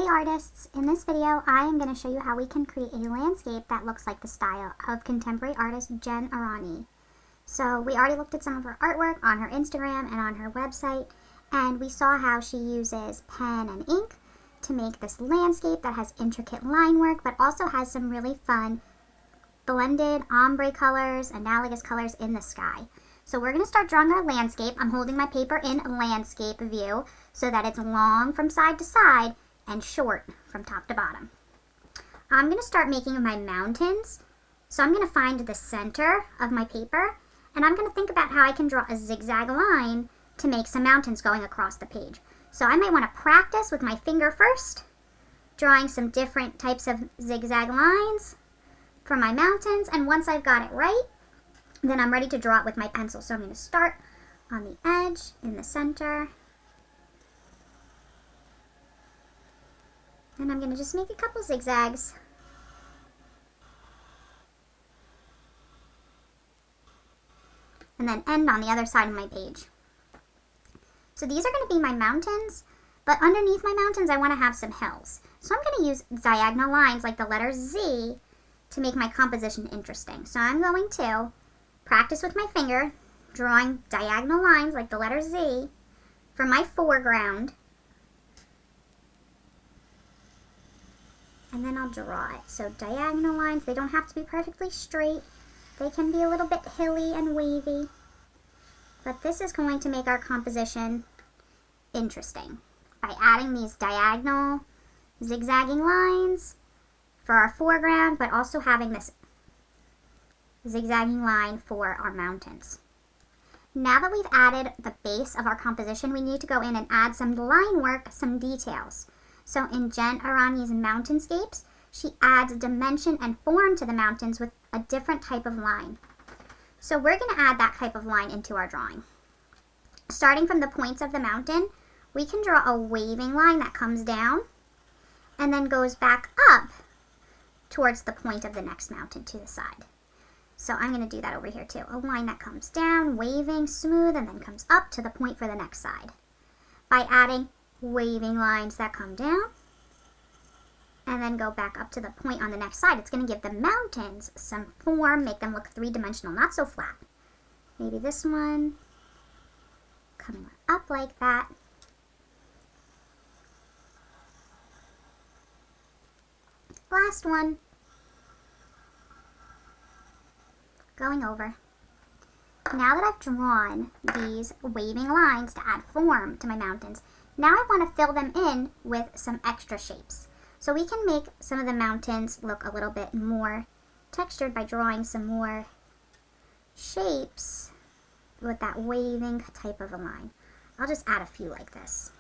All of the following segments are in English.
Hey artists, in this video I am going to show you how we can create a landscape that looks like the style of contemporary artist Jen Aranyi. So we already looked at some of her artwork on her Instagram and on her website, and we saw how she uses pen and ink to make this landscape that has intricate line work but also has some really fun blended ombre colors, analogous colors in the sky. So we're going to start drawing our landscape. I'm holding my paper in landscape view so that it's long from side to side and short from top to bottom. I'm going to start making my mountains. So I'm going to find the center of my paper and I'm going to think about how I can draw a zigzag line to make some mountains going across the page. So I might want to practice with my finger first, drawing some different types of zigzag lines for my mountains, and once I've got it right, then I'm ready to draw it with my pencil. So I'm going to start on the edge in the center. And I'm going to just make a couple zigzags. And then end on the other side of my page. So these are going to be my mountains, but underneath my mountains I want to have some hills. So I'm going to use diagonal lines like the letter Z to make my composition interesting. So I'm going to practice with my finger, drawing diagonal lines like the letter Z for my foreground. And then I'll draw it. So diagonal lines, they don't have to be perfectly straight. They can be a little bit hilly and wavy. But this is going to make our composition interesting by adding these diagonal zigzagging lines for our foreground, but also having this zigzagging line for our mountains. Now that we've added the base of our composition, we need to go in and add some line work, some details. So in Jen Aranyi's mountainscapes, she adds dimension and form to the mountains with a different type of line. So we're going to add that type of line into our drawing. Starting from the points of the mountain, we can draw a waving line that comes down and then goes back up towards the point of the next mountain to the side. So I'm going to do that over here too. A line that comes down, waving, smooth, and then comes up to the point for the next side. By adding waving lines that come down and then go back up to the point on the next side, it's going to give the mountains some form, make them look three-dimensional, not so flat. Maybe this one coming up like that. Last one. Going over. Now that I've drawn these waving lines to add form to my mountains, now I want to fill them in with some extra shapes. So we can make some of the mountains look a little bit more textured by drawing some more shapes with that waving type of a line. I'll just add a few like this.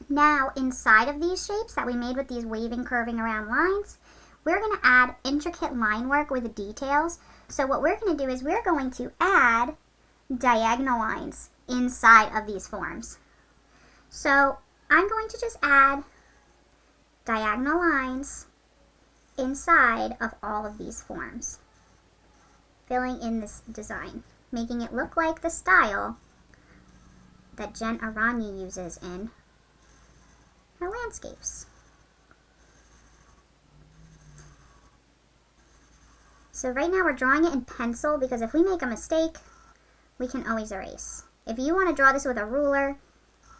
Now inside of these shapes that we made with these waving, curving around lines, we're going to add intricate line work with details. So what we're going to do is we're going to add diagonal lines inside of these forms. So I'm going to just add diagonal lines inside of all of these forms, filling in this design, making it look like the style that Jen Aranyi uses in her landscapes. So right now we're drawing it in pencil because if we make a mistake, we can always erase. If you want to draw this with a ruler,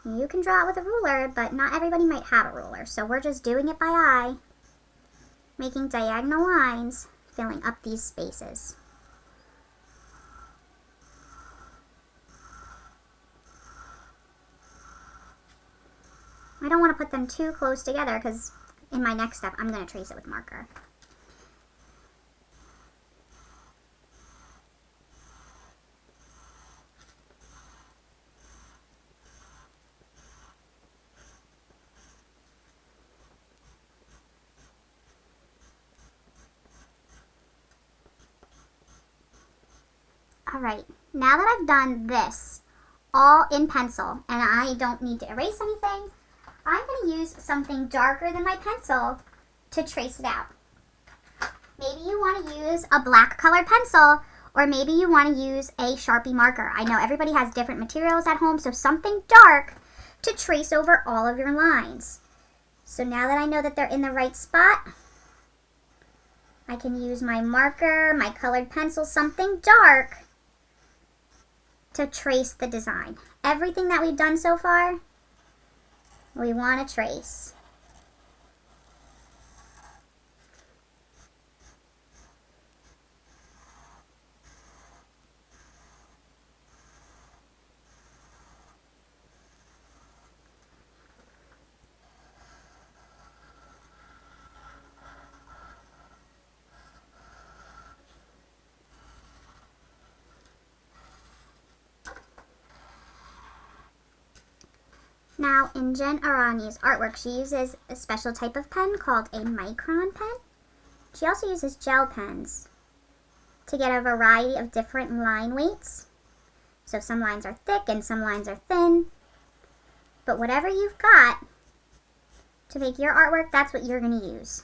you can draw it with a ruler, but not everybody might have a ruler. So we're just doing it by eye, making diagonal lines, filling up these spaces. I don't want to put them too close together because in my next step, I'm going to trace it with marker. Alright, now that I've done this all in pencil and I don't need to erase anything, I'm going to use something darker than my pencil to trace it out. Maybe you want to use a black colored pencil, or maybe you want to use a Sharpie marker. I know everybody has different materials at home, so something dark to trace over all of your lines. So now that I know that they're in the right spot, I can use my marker, my colored pencil, something dark, to trace the design. Everything that we've done so far, we want to trace. Now, in Jen Aranyi's artwork, she uses a special type of pen called a micron pen. She also uses gel pens to get a variety of different line weights. So some lines are thick and some lines are thin. But whatever you've got to make your artwork, that's what you're going to use.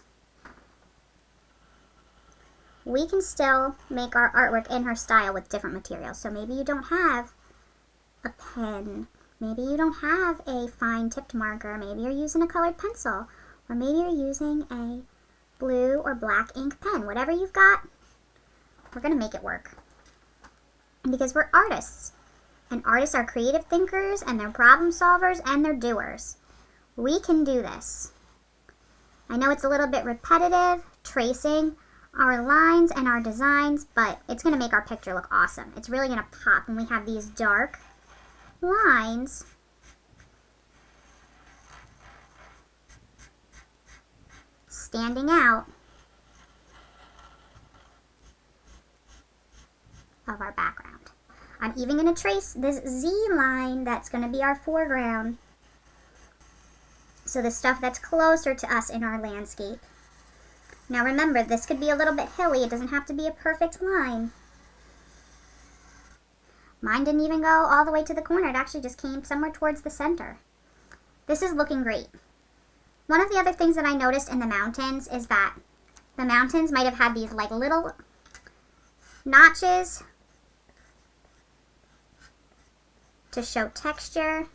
We can still make our artwork in her style with different materials. So maybe you don't have a pen. Maybe you don't have a fine tipped marker. Maybe you're using a colored pencil. Or maybe you're using a blue or black ink pen. Whatever you've got, we're going to make it work. Because we're artists. And artists are creative thinkers, and they're problem solvers, and they're doers. We can do this. I know it's a little bit repetitive, tracing our lines and our designs, but it's going to make our picture look awesome. It's really going to pop when we have these dark lines standing out of our background. I'm even going to trace this Z line that's going to be our foreground. So the stuff that's closer to us in our landscape. Now remember, this could be a little bit hilly. It doesn't have to be a perfect line. Mine didn't even go all the way to the corner. It actually just came somewhere towards the center. This is looking great. One of the other things that I noticed in the mountains is that the mountains might have had these like little notches to show texture.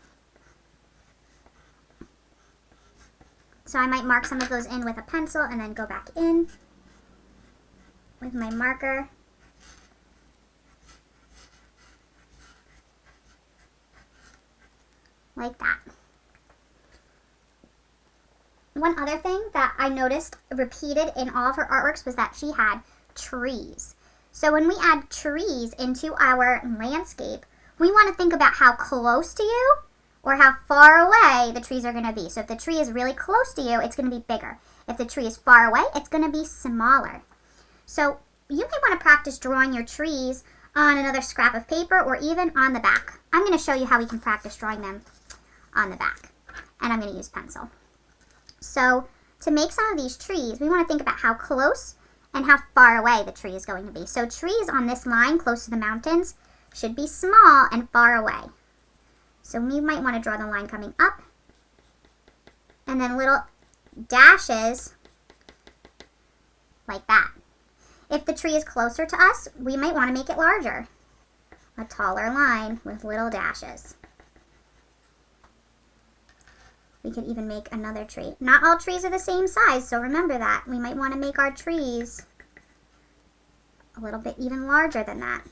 So I might mark some of those in with a pencil and then go back in with my marker. Like that. One other thing that I noticed repeated in all of her artworks was that she had trees. So when we add trees into our landscape, we want to think about how close to you or how far away the trees are going to be. So if the tree is really close to you, it's going to be bigger. If the tree is far away, it's going to be smaller. So you may want to practice drawing your trees on another scrap of paper or even on the back. I'm going to show you how we can practice drawing them on the back. And I'm going to use pencil. So to make some of these trees, we want to think about how close and how far away the tree is going to be. So trees on this line close to the mountains should be small and far away. So we might want to draw the line coming up and then little dashes like that. If the tree is closer to us, we might want to make it larger. A taller line with little dashes. We could even make another tree. Not all trees are the same size, so remember that. We might want to make our trees a little bit even larger than that.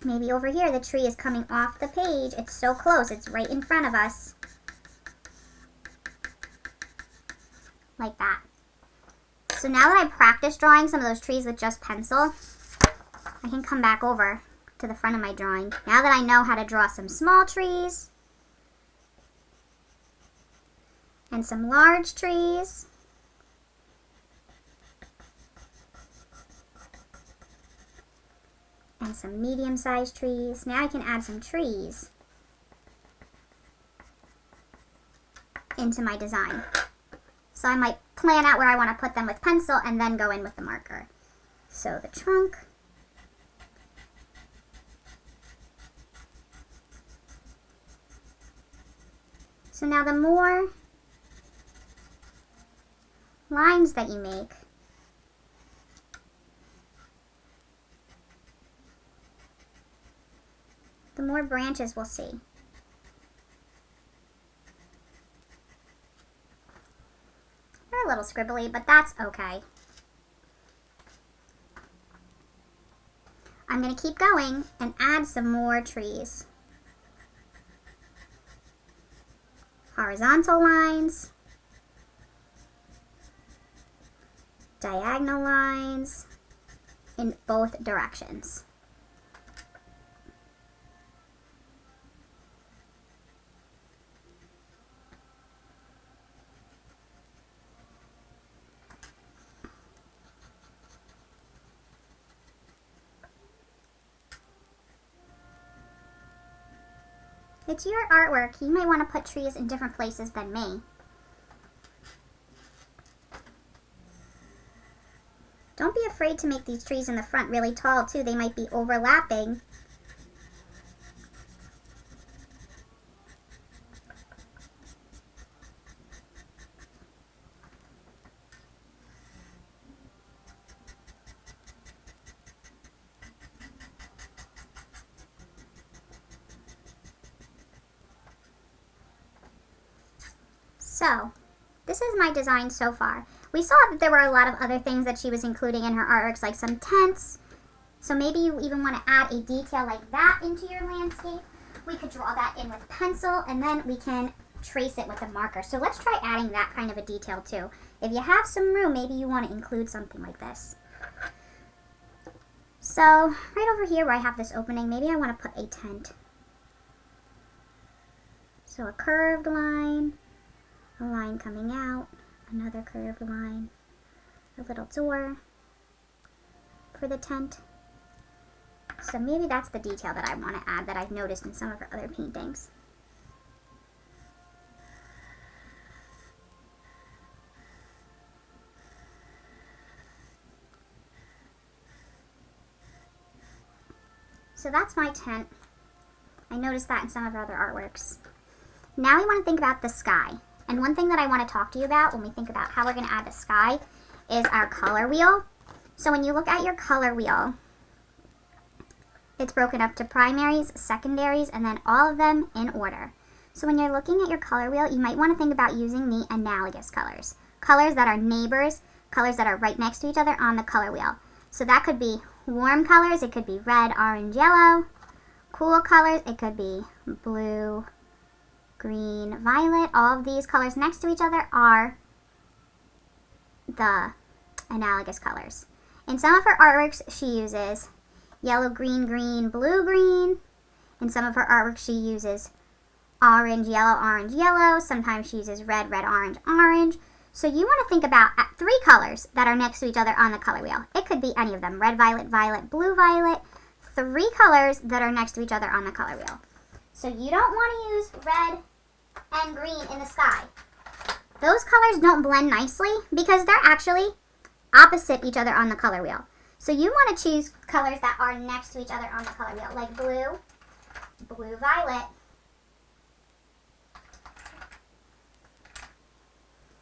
Maybe over here the tree is coming off the page. It's so close, it's right in front of us. Like that. So now that I practiced drawing some of those trees with just pencil, I can come back over to the front of my drawing. Now that I know how to draw some small trees and some large trees, and some medium-sized trees, now I can add some trees into my design. So I might plan out where I want to put them with pencil and then go in with the marker. So the trunk. So now the more lines that you make, the more branches we'll see. They're a little scribbly, but that's okay. I'm going to keep going and add some more trees. Horizontal lines, diagonal lines in both directions. It's your artwork. You might want to put trees in different places than me. Don't be afraid to make these trees in the front really tall too. They might be overlapping. So, this is my design so far. We saw that there were a lot of other things that she was including in her artworks, like some tents. So maybe you even want to add a detail like that into your landscape. We could draw that in with pencil, and then we can trace it with a marker. So let's try adding that kind of a detail too. If you have some room, maybe you want to include something like this. So right over here where I have this opening, maybe I want to put a tent. So a curved line. A line coming out, another curved line, a little door for the tent. So maybe that's the detail that I want to add that I've noticed in some of her other paintings. So that's my tent. I noticed that in some of her other artworks. Now we want to think about the sky. And one thing that I want to talk to you about when we think about how we're going to add the sky is our color wheel. So when you look at your color wheel, it's broken up to primaries, secondaries, and then all of them in order. So when you're looking at your color wheel, you might want to think about using the analogous colors. Colors that are neighbors, colors that are right next to each other on the color wheel. So that could be warm colors, it could be red, orange, yellow. Cool colors, it could be blue, green, violet. All of these colors next to each other are the analogous colors. In some of her artworks, she uses yellow, green, green, blue, green. In some of her artworks, she uses orange, yellow. Sometimes she uses red, red, orange, orange. So you want to think about 3 colors that are next to each other on the color wheel. It could be any of them, red, violet, violet, blue, violet. 3 colors that are next to each other on the color wheel. So you don't want to use red and green in the sky. Those colors don't blend nicely because they're actually opposite each other on the color wheel. So you want to choose colors that are next to each other on the color wheel, like blue, blue, violet.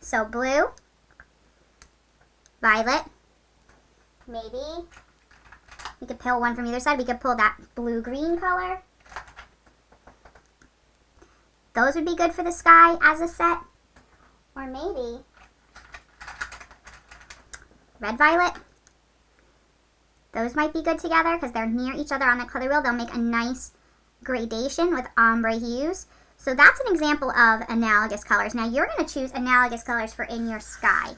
So blue, violet, maybe we could pull one from either side. We could pull that blue-green color. Those would be good for the sky as a set. Or maybe red, violet. Those might be good together because they're near each other on the color wheel. They'll make a nice gradation with ombre hues. So that's an example of analogous colors. Now you're going to choose analogous colors for in your sky.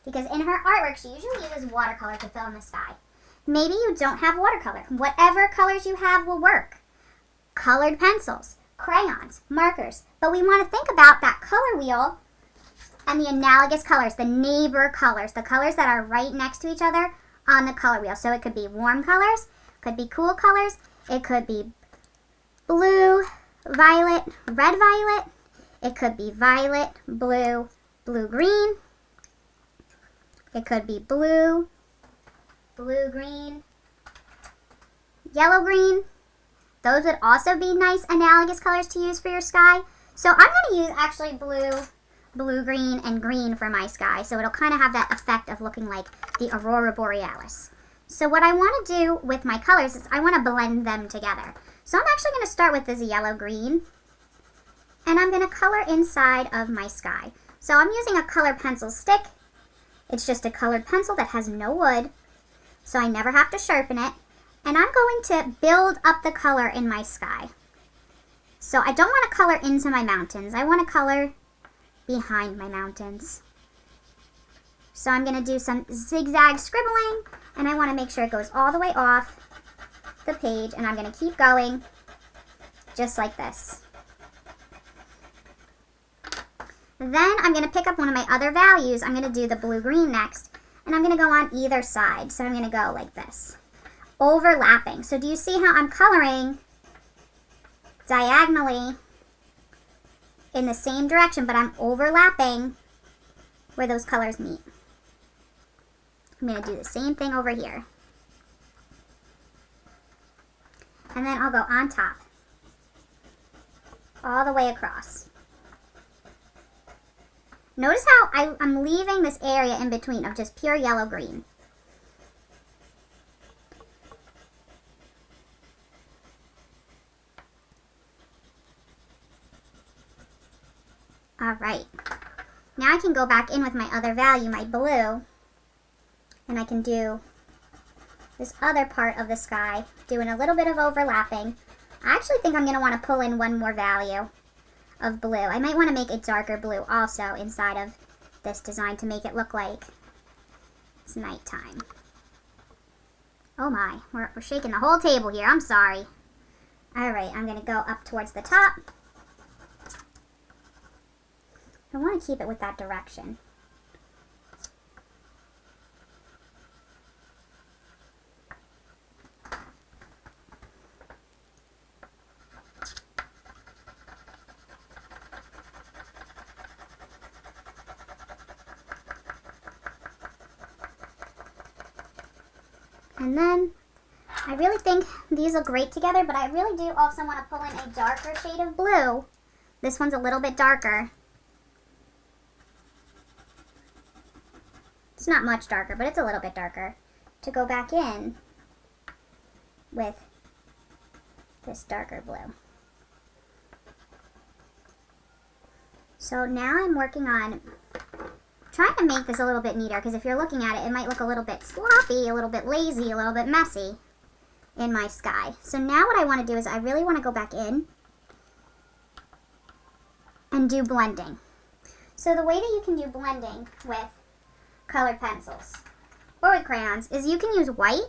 Because in her artwork, she usually uses watercolor to fill in the sky. Maybe you don't have watercolor. Whatever colors you have will work. Colored pencils, crayons, markers. But we want to think about that color wheel and the analogous colors, the neighbor colors, the colors that are right next to each other on the color wheel. So it could be warm colors, could be cool colors, it could be blue, violet, red, violet. It could be violet, blue, blue, green. It could be blue, blue, green, yellow, green. Those would also be nice analogous colors to use for your sky. So I'm going to use actually blue, blue, green, and green for my sky. So it'll kind of have that effect of looking like the aurora borealis. So what I want to do with my colors is I want to blend them together. So I'm actually going to start with this yellow-green, and I'm going to color inside of my sky. So I'm using a colored pencil stick. It's just a colored pencil that has no wood, so I never have to sharpen it. And I'm going to build up the color in my sky. So I don't want to color into my mountains. I want to color behind my mountains. So I'm going to do some zigzag scribbling, and I want to make sure it goes all the way off the page, and I'm going to keep going just like this. Then I'm going to pick up one of my other values. I'm going to do the blue-green next, and I'm going to go on either side. So I'm going to go like this, overlapping. So do you see how I'm coloring diagonally in the same direction, but I'm overlapping where those colors meet? I'm going to do the same thing over here. And then I'll go on top, all the way across. Notice how I'm leaving this area in between of just pure yellow-green. All right. Now I can go back in with my other value, my blue, and I can do this other part of the sky, doing a little bit of overlapping. I actually think I'm going to want to pull in one more value of blue. I might want to make a darker blue also inside of this design to make it look like it's nighttime. Oh my, we're shaking the whole table here. I'm sorry. All right, I'm going to go up towards the top. I want to keep it with that direction. And then, I really think these look great together, but I really do also want to pull in a darker shade of blue. This one's a little bit darker. It's not much darker, but it's a little bit darker, to go back in with this darker blue. So now I'm working on trying to make this a little bit neater, because if you're looking at it, it might look a little bit sloppy, a little bit lazy, a little bit messy in my sky. So now what I want to do is I really want to go back in and do blending. So the way that you can do blending with colored pencils or with crayons is you can use white,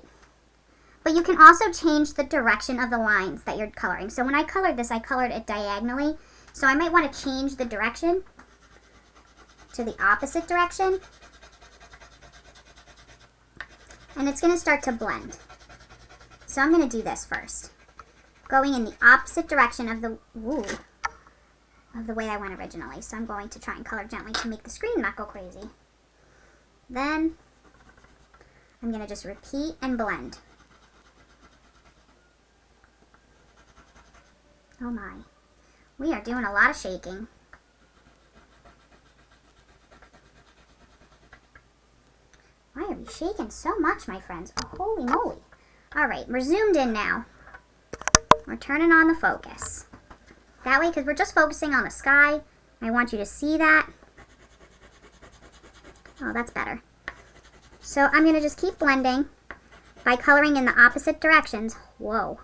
but you can also change the direction of the lines that you're coloring. So when I colored this, I colored it diagonally, so I might want to change the direction to the opposite direction, and it's going to start to blend. So I'm going to do this first, going in the opposite direction of the way I went originally. So I'm going to try and color gently to make the screen not go crazy. Then I'm going to just repeat and blend. Oh my, we are doing a lot of shaking. Why are we shaking so much, my friends? Oh, holy moly. All right, we're zoomed in now. We're turning on the focus. That way, because we're just focusing on the sky, I want you to see that. Oh, that's better. So I'm going to just keep blending by coloring in the opposite directions. Whoa.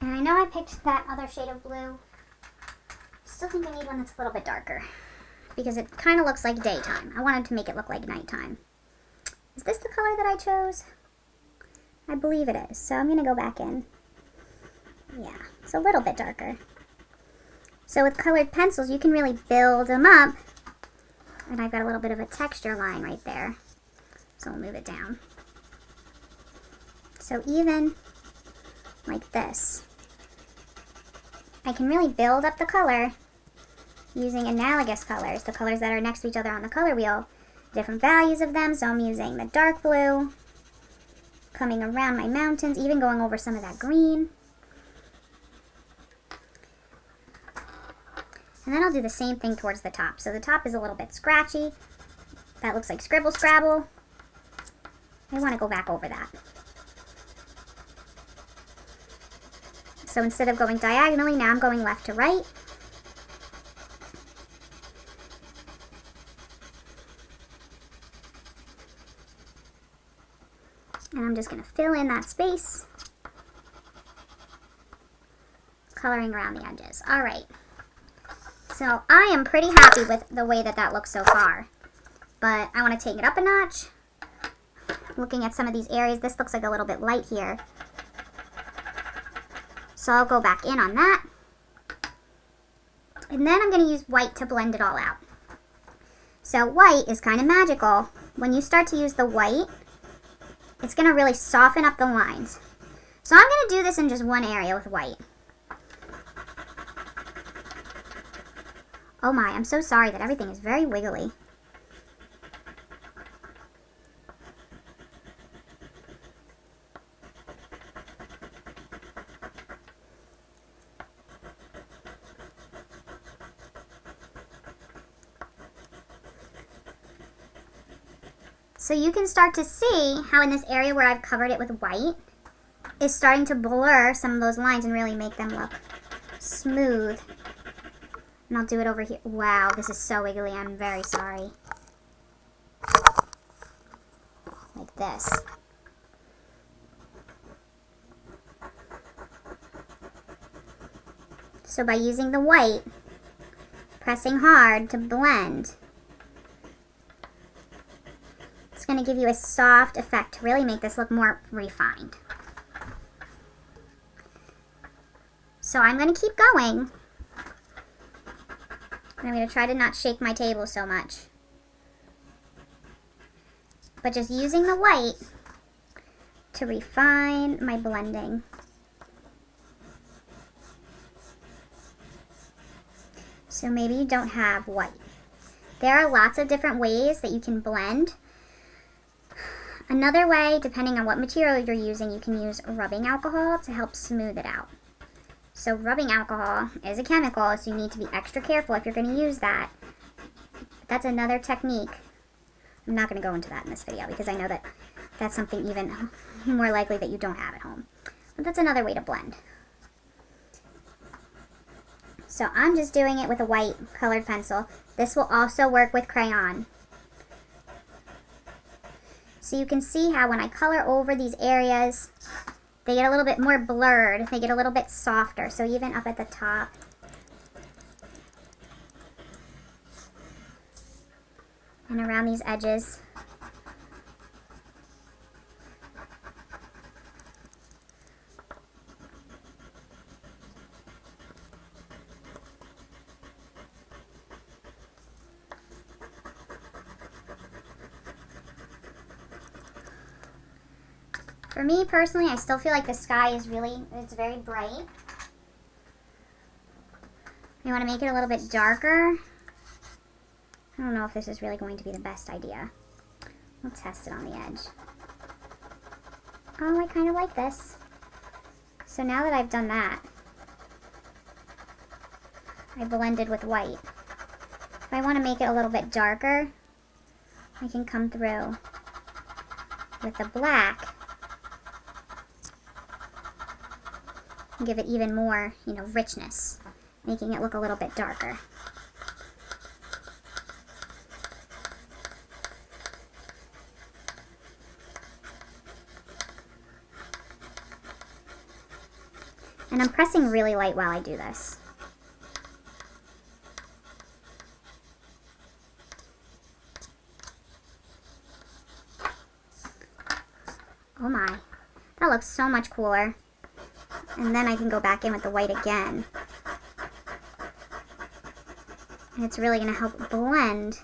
And I know I picked that other shade of blue. Still think I need one that's a little bit darker, because it kind of looks like daytime. I wanted to make it look like nighttime. Is this the color that I chose? I believe it is. So I'm going to go back in. Yeah, it's a little bit darker. So with colored pencils, you can really build them up. And I've got a little bit of a texture line right there. So we'll move it down. So even like this, I can really build up the color using analogous colors, the colors that are next to each other on the color wheel, different values of them. So I'm using the dark blue, coming around my mountains, even going over some of that green. And then I'll do the same thing towards the top. So the top is a little bit scratchy. That looks like Scribble Scrabble. I want to go back over that. So instead of going diagonally, now I'm going left to right. And I'm just going to fill in that space, coloring around the edges. All right. So I am pretty happy with the way that that looks so far, but I want to take it up a notch. Looking at some of these areas, this looks like a little bit light here. So I'll go back in on that. And then I'm going to use white to blend it all out. So white is kind of magical. When you start to use the white, it's going to really soften up the lines. So I'm going to do this in just one area with white. Oh my, I'm so sorry that everything is very wiggly. So you can start to see how in this area where I've covered it with white is starting to blur some of those lines and really make them look smooth. And I'll do it over here. Wow, this is so wiggly. I'm very sorry. Like this. So by using the white, pressing hard to blend, it's going to give you a soft effect to really make this look more refined. So I'm going to keep going. And I'm going to try to not shake my table so much. But just using the white to refine my blending. So maybe you don't have white. There are lots of different ways that you can blend. Another way, depending on what material you're using, you can use rubbing alcohol to help smooth it out. So rubbing alcohol is a chemical, so you need to be extra careful if you're going to use that. That's another technique. I'm not going to go into that in this video because I know that that's something even more likely that you don't have at home. But that's another way to blend. So I'm just doing it with a white colored pencil. This will also work with crayon. So you can see how when I color over these areas, they get a little bit more blurred. They get a little bit softer. So even up at the top. And around these edges. For me personally, I still feel like the sky is it's very bright. You want to make it a little bit darker. I don't know if this is really going to be the best idea. We'll test it on the edge. Oh, I kind of like this. So now that I've done that, I blended with white. If I want to make it a little bit darker, I can come through with the black and give it even more, richness, making it look a little bit darker. And I'm pressing really light while I do this. Oh my, that looks so much cooler. And then I can go back in with the white again. And it's really going to help blend.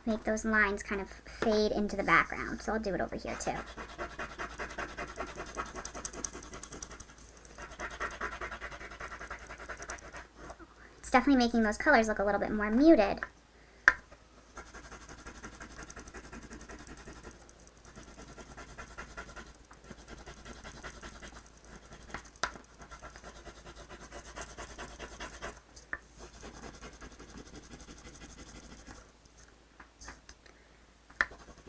make those lines kind of fade into the background. So I'll do it over here too. It's definitely making those colors look a little bit more muted.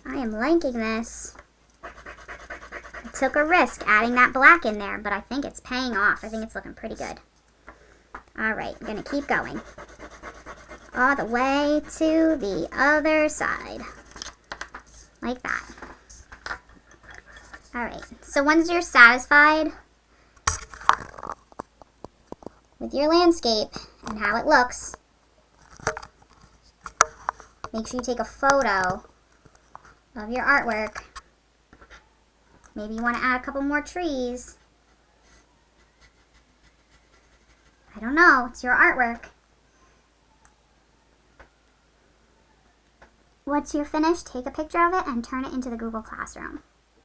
I am liking this. I took a risk adding that black in there, but I think it's paying off. I think it's looking pretty good. Alright, I'm going to keep going. All the way to the other side. Like that. Alright, so once you're satisfied with your landscape and how it looks, make sure you take a photo of your artwork. Maybe you want to add a couple more trees. I don't know, it's your artwork. Once you're finished, take a picture of it and turn it into the Google Classroom.